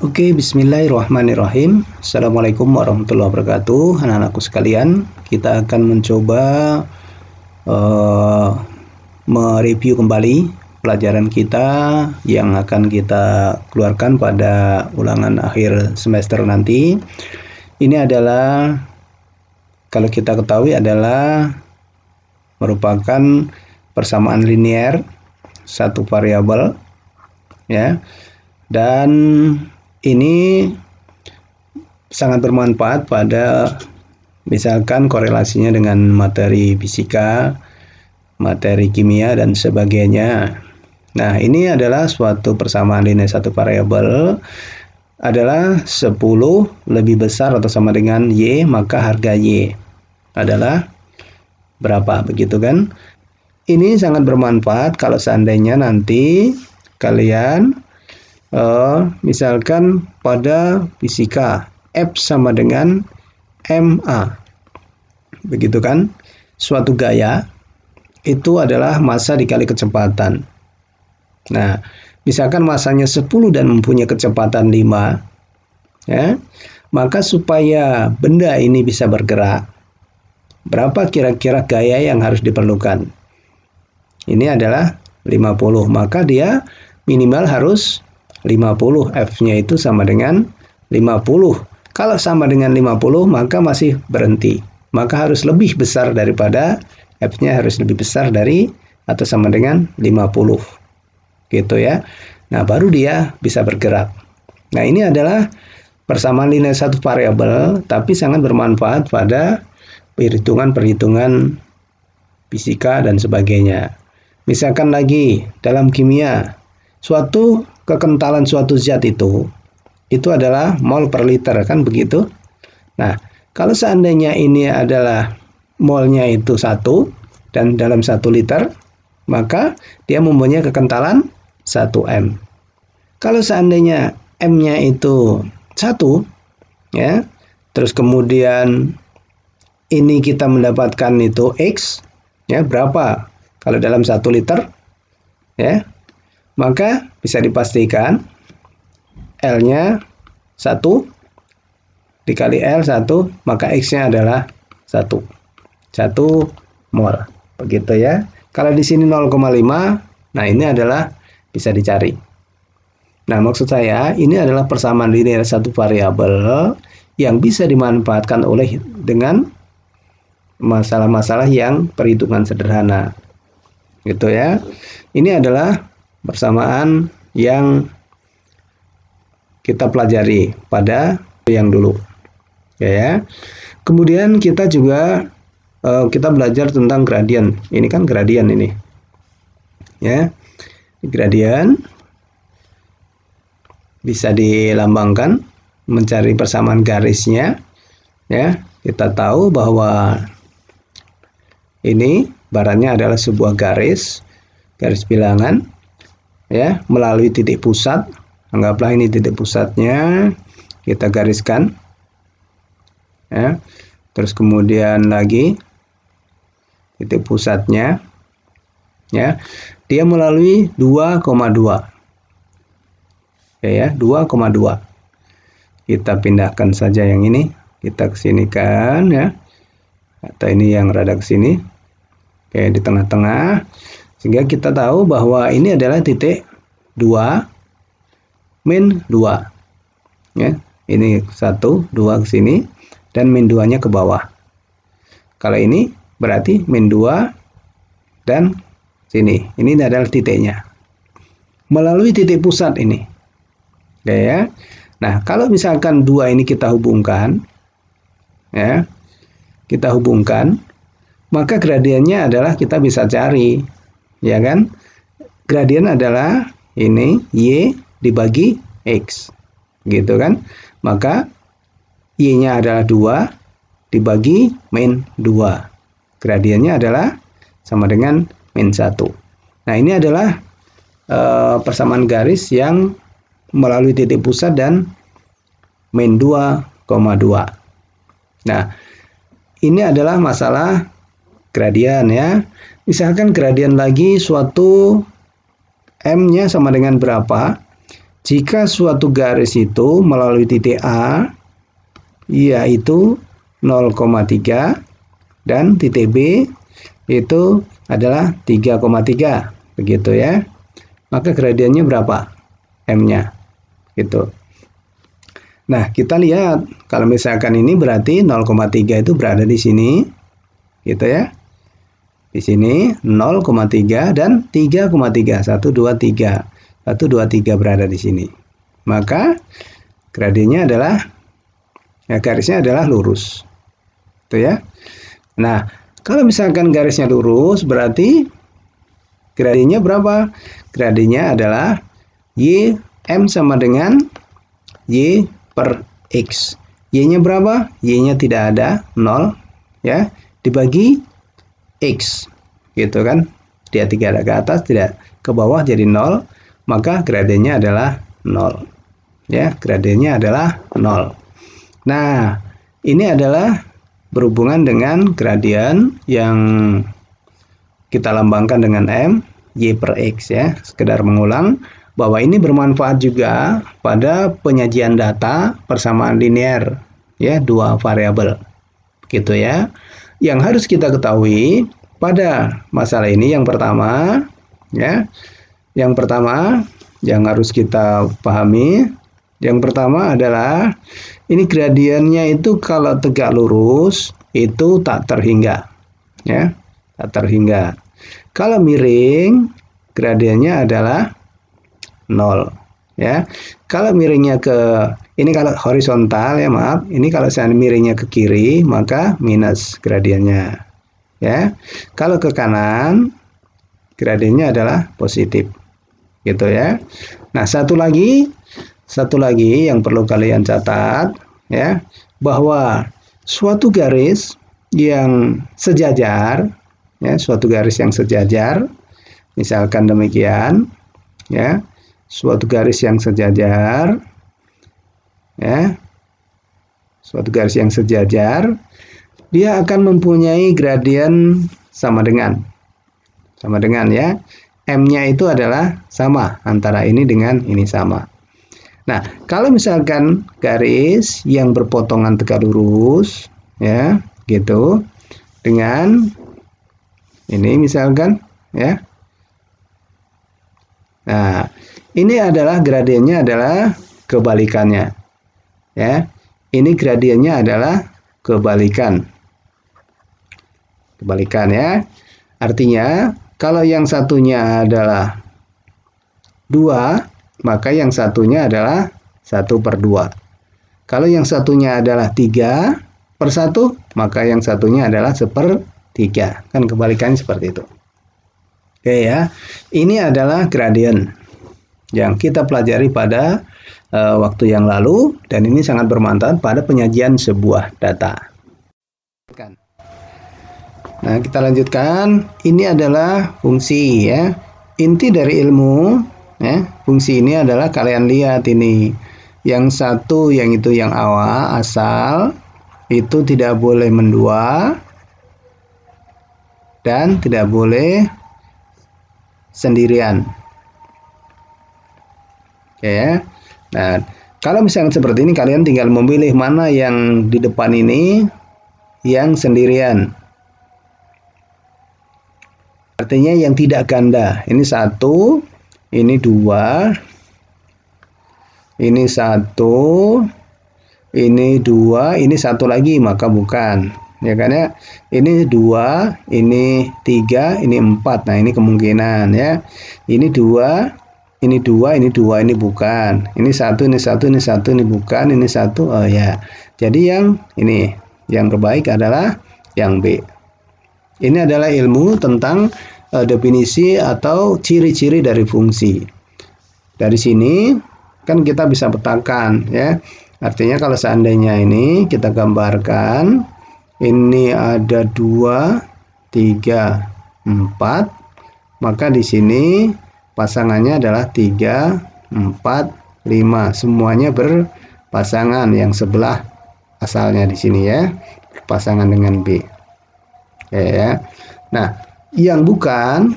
Oke, bismillahirrahmanirrahim. Assalamualaikum warahmatullahi wabarakatuh. Anak-anakku sekalian, kita akan mencoba mereview kembali pelajaran kita yang akan kita keluarkan pada ulangan akhir semester nanti. Ini adalah, kalau kita ketahui, adalah merupakan persamaan linear satu variabel, ya. Dan ini sangat bermanfaat pada misalkan korelasinya dengan materi fisika, materi kimia, dan sebagainya. Nah, ini adalah suatu persamaan linear satu variabel adalah 10 lebih besar atau sama dengan Y, maka harga Y adalah berapa, begitu kan? Ini sangat bermanfaat kalau seandainya nanti kalian misalkan pada fisika F sama dengan MA, begitu kan? Suatu gaya itu adalah massa dikali kecepatan. Nah, misalkan massanya 10 dan mempunyai kecepatan 5, ya, maka supaya benda ini bisa bergerak, berapa kira-kira gaya yang harus diperlukan? Ini adalah 50, maka dia minimal harus 50, F-nya itu sama dengan 50. Kalau sama dengan 50, maka masih berhenti. Maka harus lebih besar daripada F-nya, harus lebih besar dari atau sama dengan 50. Gitu ya. Nah, baru dia bisa bergerak. Nah, ini adalah persamaan linear satu variabel, tapi sangat bermanfaat pada perhitungan-perhitungan fisika dan sebagainya. Misalkan lagi dalam kimia, suatu kekentalan suatu zat itu adalah mol per liter, kan begitu? Nah, kalau seandainya ini adalah molnya itu 1 dan dalam 1 liter, maka dia mempunyai kekentalan 1 M. Kalau seandainya M-nya itu 1, ya, terus kemudian ini kita mendapatkan itu X, ya, berapa? Kalau dalam 1 liter, ya, maka bisa dipastikan L-nya 1 dikali L 1, maka X-nya adalah 1 mol. Begitu ya. Kalau di sini 0,5, nah ini adalah bisa dicari. Nah, maksud saya ini adalah persamaan linear satu variabel yang bisa dimanfaatkan oleh dengan masalah-masalah yang perhitungan sederhana. Gitu ya. Ini adalah persamaan yang kita pelajari pada yang dulu, ya. Kemudian kita juga kita belajar tentang gradien. Ini kan gradien ini, ya. Gradien bisa dilambangkan mencari persamaan garisnya, ya. Kita tahu bahwa ini barannya adalah sebuah garis bilangan, ya, melalui titik pusat. Anggaplah ini titik pusatnya, kita gariskan, ya. Terus kemudian lagi titik pusatnya, ya, dia melalui 2,2, ya, 2,2. Kita pindahkan saja yang ini, kita kesinikan, ya, atau ini yang rada ke sini, oke, di tengah-tengah, sehingga kita tahu bahwa ini adalah titik 2 min 2, ya. Ini 1, 2 ke sini dan min 2-nya ke bawah. Kalau ini berarti min 2 dan sini. Ini adalah titiknya. Melalui titik pusat ini. Oke, ya. Nah, kalau misalkan 2 ini kita hubungkan, ya. Kita hubungkan, maka gradiennya adalah kita bisa cari, ya kan? Gradien adalah ini Y dibagi X, gitu kan? Maka Y-nya adalah 2, dibagi min 2. Gradiennya adalah sama dengan min 1. Nah, ini adalah persamaan garis yang melalui titik pusat dan min 2,2. Nah, ini adalah masalah gradien ya. Misalkan gradien lagi suatu M-nya sama dengan berapa? Jika suatu garis itu melalui titik A yaitu 0,3 dan titik B itu adalah 3,3 begitu ya. Maka gradiennya berapa? M-nya. Gitu. Nah, kita lihat kalau misalkan ini berarti 0,3 itu berada di sini. Gitu ya. Di sini 0,3 dan 3,3. 1 2 3. 1 2 3 berada di sini. Maka gradiennya adalah garisnya adalah lurus. Itu ya. Nah, kalau misalkan garisnya lurus berarti gradiennya berapa? Gradiennya adalah Y M sama dengan Y per X. Y-nya berapa? Y-nya tidak ada, 0 ya, dibagi X. Gitu kan? Dia tidak ada ke atas, tidak ke bawah jadi 0, maka gradiennya adalah 0. Ya, gradiennya adalah 0. Nah, ini adalah berhubungan dengan gradien yang kita lambangkan dengan M, Y per X ya. Sekedar mengulang bahwa ini bermanfaat juga pada penyajian data persamaan linear ya, dua variabel. Gitu ya. Yang harus kita ketahui pada masalah ini yang pertama ya. Yang pertama yang harus kita pahami, yang pertama adalah ini gradiennya itu kalau tegak lurus itu tak terhingga ya, tak terhingga. Kalau miring, gradiennya adalah 0 ya. Kalau miringnya ke ini, kalau horizontal ya maaf, ini kalau saya miringnya ke kiri maka minus gradiennya ya. Kalau ke kanan gradiennya adalah positif. Gitu ya. Nah, satu lagi yang perlu kalian catat ya, bahwa suatu garis yang sejajar ya, suatu garis yang sejajar, misalkan demikian ya, suatu garis yang sejajar ya, suatu garis yang sejajar, dia akan mempunyai gradien sama dengan ya, M-nya itu adalah sama, antara ini dengan ini sama. Nah, kalau misalkan garis yang berpotongan tegak lurus ya, gitu, dengan ini misalkan ya. Nah, ini adalah gradiennya adalah kebalikannya. Ya. Ini gradiennya adalah kebalikan. Kebalikan ya. Artinya kalau yang satunya adalah 2, maka yang satunya adalah 1/2. Kalau yang satunya adalah 3/1, maka yang satunya adalah 1/3. Kan kebalikannya seperti itu. Oke ya, ini adalah gradien yang kita pelajari pada waktu yang lalu, dan ini sangat bermanfaat pada penyajian sebuah data. Nah, kita lanjutkan. Ini adalah fungsi ya. Inti dari ilmu ya, fungsi ini adalah kalian lihat ini. Yang satu yang itu yang awal asal itu tidak boleh mendua dan tidak boleh sendirian. Oke ya. Nah, kalau misalnya seperti ini kalian tinggal memilih mana yang di depan ini yang sendirian. Artinya yang tidak ganda. Ini 1, ini 2, ini 1, ini 2, ini 1 lagi, maka bukan. Ya kan ya, ini 2, ini 3, ini 4. Nah, ini kemungkinan ya. Ini 2, ini 2, ini 2, ini bukan. Ini 1, ini 1, ini 1, ini bukan, ini 1. Oh ya. Jadi yang ini, yang terbaik adalah yang B. Ini adalah ilmu tentang definisi atau ciri-ciri dari fungsi. Dari sini kan kita bisa petakan ya. Artinya kalau seandainya ini kita gambarkan ini ada 2, 3, 4, maka di sini pasangannya adalah 3, 4, 5. Semuanya berpasangan, yang sebelah asalnya di sini ya, pasangan dengan B. Oke ya. Nah, yang bukan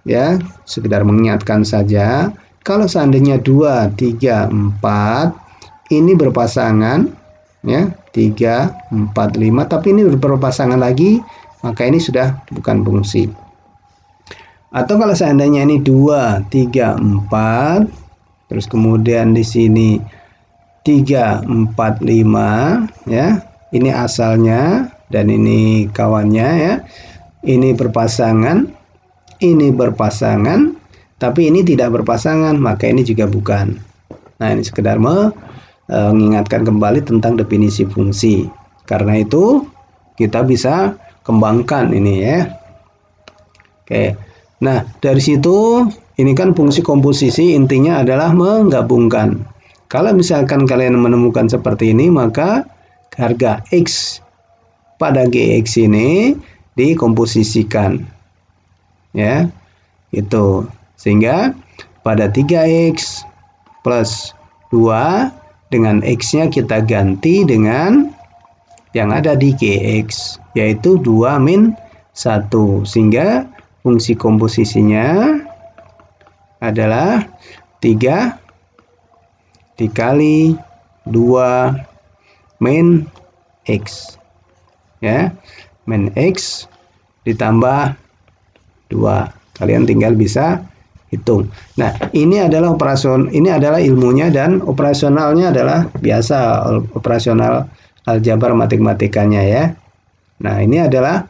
ya, sekedar mengingatkan saja, kalau seandainya 2, 3, 4 ini berpasangan ya, 3, 4, 5, tapi ini berpasangan lagi, maka ini sudah bukan fungsi. Atau kalau seandainya ini 2, 3, 4, terus kemudian di sini 3, 4, 5 ya, ini asalnya dan ini kawannya ya, ini berpasangan, ini berpasangan, tapi ini tidak berpasangan, maka ini juga bukan. Nah, ini sekedar mengingatkan kembali tentang definisi fungsi. Karena itu kita bisa kembangkan ini ya. Oke. Nah, dari situ ini kan fungsi komposisi intinya adalah menggabungkan. Kalau misalkan kalian menemukan seperti ini, maka harga X pada GX ini dikomposisikan. Ya. Itu. Sehingga pada 3X plus 2 dengan X-nya kita ganti dengan yang ada di GX, yaitu 2 min 1. Sehingga fungsi komposisinya adalah 3 dikali 2 min X. Ya, min X ditambah 2. Kalian tinggal bisa hitung. Nah, ini adalah ilmunya, dan operasionalnya adalah biasa operasional aljabar matematikanya ya. Nah, ini adalah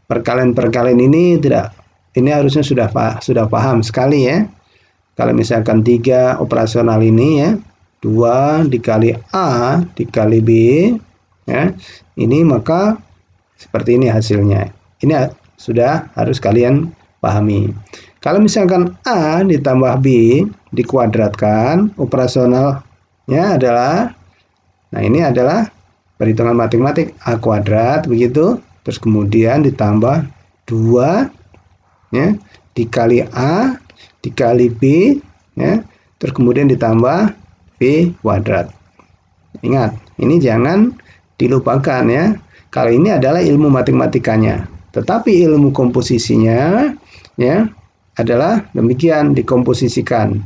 perkalian ini harusnya sudah paham sekali ya. Kalau misalkan 3 operasional ini ya, 2 dikali A dikali B ya. Ini maka seperti ini hasilnya. Ini sudah harus kalian pahami. Kalau misalkan A ditambah B dikuadratkan, operasionalnya adalah, nah ini adalah perhitungan matematik A kuadrat begitu, terus kemudian ditambah 2 ya, dikali A dikali B ya, terus kemudian ditambah B kuadrat. Ingat, ini jangan dilupakan ya. Kalau ini adalah ilmu matematikanya, tetapi ilmu komposisinya ya adalah demikian, dikomposisikan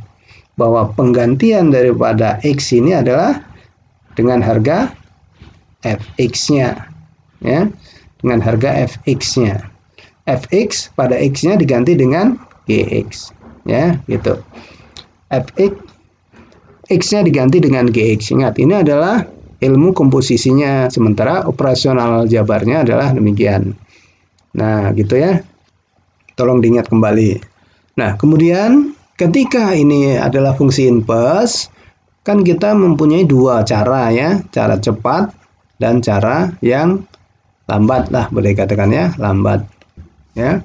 bahwa penggantian daripada X ini adalah dengan harga Fx-nya ya, dengan harga Fx-nya. Fx pada X-nya diganti dengan Gx ya, gitu. Fx X-nya diganti dengan Gx. Ingat, ini adalah ilmu komposisinya, sementara operasional jabarnya adalah demikian. Nah, gitu ya. Tolong diingat kembali. Nah, kemudian ketika ini adalah fungsi inverse, kan kita mempunyai 2 cara ya, cara cepat dan cara yang lambat lah, boleh katakan ya, lambat. Ya.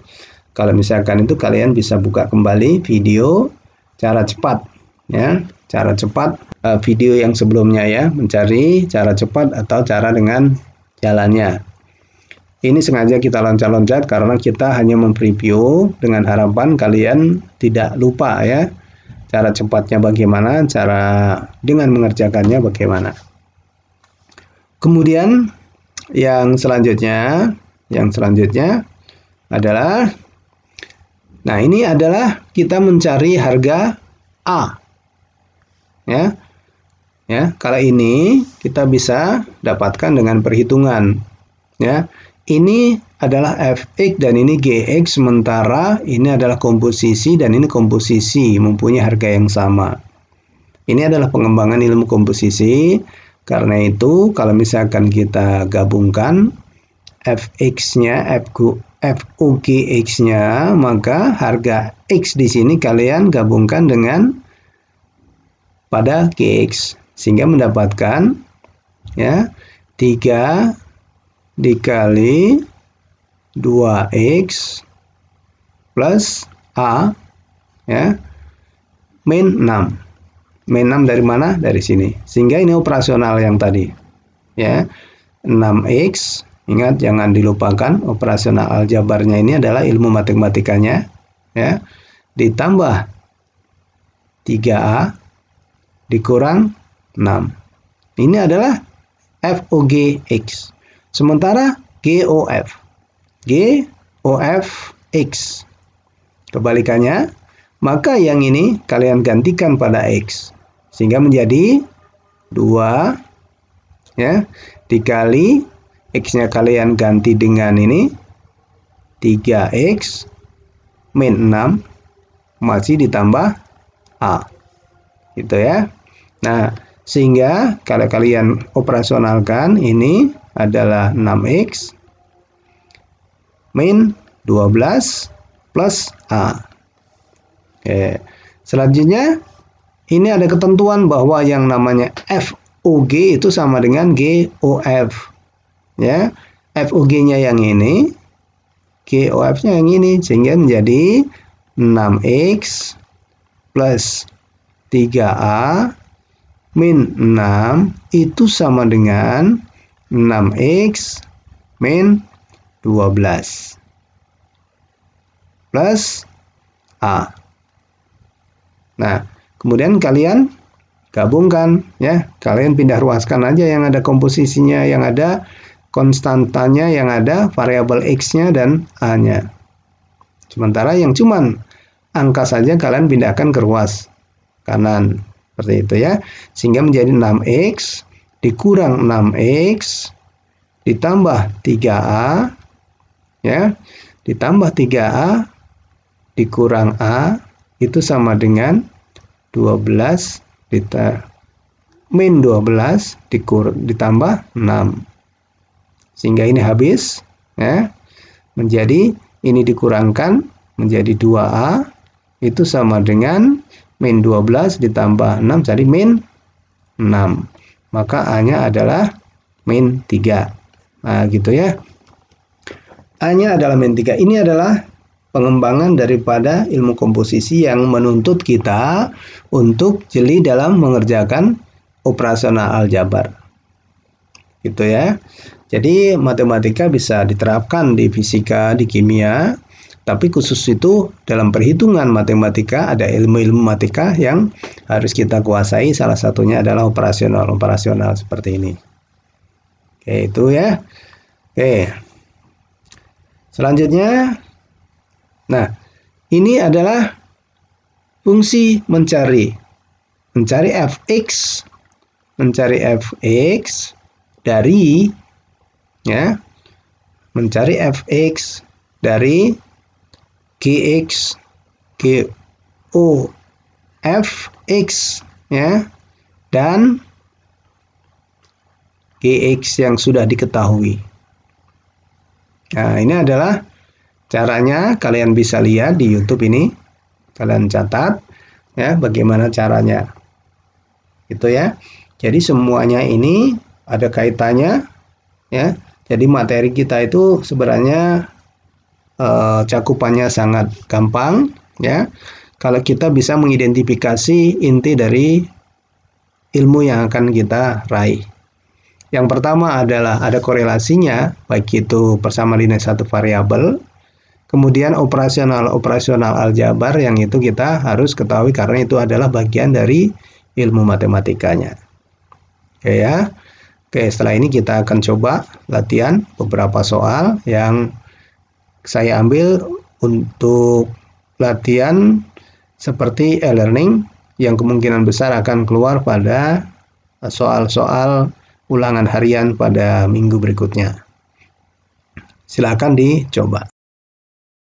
Kalau misalkan itu kalian bisa buka kembali video cara cepat ya, cara cepat video yang sebelumnya ya, mencari cara cepat atau cara dengan jalannya. Ini sengaja kita loncat-loncat karena kita hanya mempreview dengan harapan kalian tidak lupa ya, cara cepatnya bagaimana, cara dengan mengerjakannya bagaimana. Kemudian yang selanjutnya adalah, nah ini adalah kita mencari harga A ya. Ya, kalau ini kita bisa dapatkan dengan perhitungan ya. Ini adalah Fx dan ini Gx, sementara ini adalah komposisi dan ini komposisi, mempunyai harga yang sama. Ini adalah pengembangan ilmu komposisi. Karena itu kalau misalkan kita gabungkan Fx-nya, Fugx-nya, maka harga X di sini kalian gabungkan dengan pada Gx, sehingga mendapatkan ya 3 dikali 2x plus A ya, min 6. Min 6 dari mana? Dari sini. Sehingga ini operasional yang tadi ya, 6x Ingat, jangan dilupakan operasional aljabarnya ini adalah ilmu matematikanya, ya. Ditambah 3A dikurang 6. Ini adalah FOG X. Sementara GOF X. Kebalikannya, maka yang ini kalian gantikan pada X. Sehingga menjadi 2, ya, dikali X-nya kalian ganti dengan ini 3X min 6 masih ditambah A. Gitu ya. Nah, sehingga kalau kalian operasionalkan ini adalah 6X min 12 plus A. Oke. Selanjutnya ini ada ketentuan bahwa yang namanya FOG itu sama dengan GOF. Ya. FOG-nya yang ini, GOF-nya yang ini, sehingga menjadi 6X plus 3A min 6 itu sama dengan 6X min 12 plus A. Nah, kemudian kalian gabungkan, ya. Kalian pindah ruaskan aja yang ada komposisinya, yang ada konstantanya, yang ada variabel X-nya dan A-nya. Sementara yang cuman angka saja kalian pindahkan ke ruas kanan. Seperti itu ya. Sehingga menjadi 6X dikurang 6X ditambah 3A, ya. Ditambah 3A dikurang A itu sama dengan 12 min 12 ditambah 6. Sehingga ini habis, ya. Menjadi ini dikurangkan menjadi 2A itu sama dengan min 12 ditambah 6 jadi min 6. Maka A-nya adalah min 3. Nah, gitu ya. A-nya adalah min 3. Ini adalah pengembangan daripada ilmu komposisi yang menuntut kita untuk jeli dalam mengerjakan operasional aljabar. Gitu ya. Jadi matematika bisa diterapkan di fisika, di kimia, tapi khusus itu dalam perhitungan matematika ada ilmu-ilmu matematika yang harus kita kuasai. Salah satunya adalah operasional seperti ini. Oke, itu ya. Oke. Selanjutnya, nah, ini adalah fungsi mencari fx dari, ya, mencari fx dari gx fx, ya, dan gx yang sudah diketahui. Nah, ini adalah caranya. Kalian bisa lihat di YouTube ini, kalian catat, ya, bagaimana caranya. Gitu ya. Jadi semuanya ini ada kaitannya, ya. Jadi materi kita itu sebenarnya cakupannya sangat gampang, ya. Kalau kita bisa mengidentifikasi inti dari ilmu yang akan kita raih. Yang pertama adalah ada korelasinya, baik itu persamaan linear satu variabel, kemudian operasional aljabar yang itu kita harus ketahui karena itu adalah bagian dari ilmu matematikanya. Oke ya. Oke, setelah ini kita akan coba latihan beberapa soal yang saya ambil untuk latihan seperti e-learning yang kemungkinan besar akan keluar pada soal-soal ulangan harian pada minggu berikutnya. Silakan dicoba.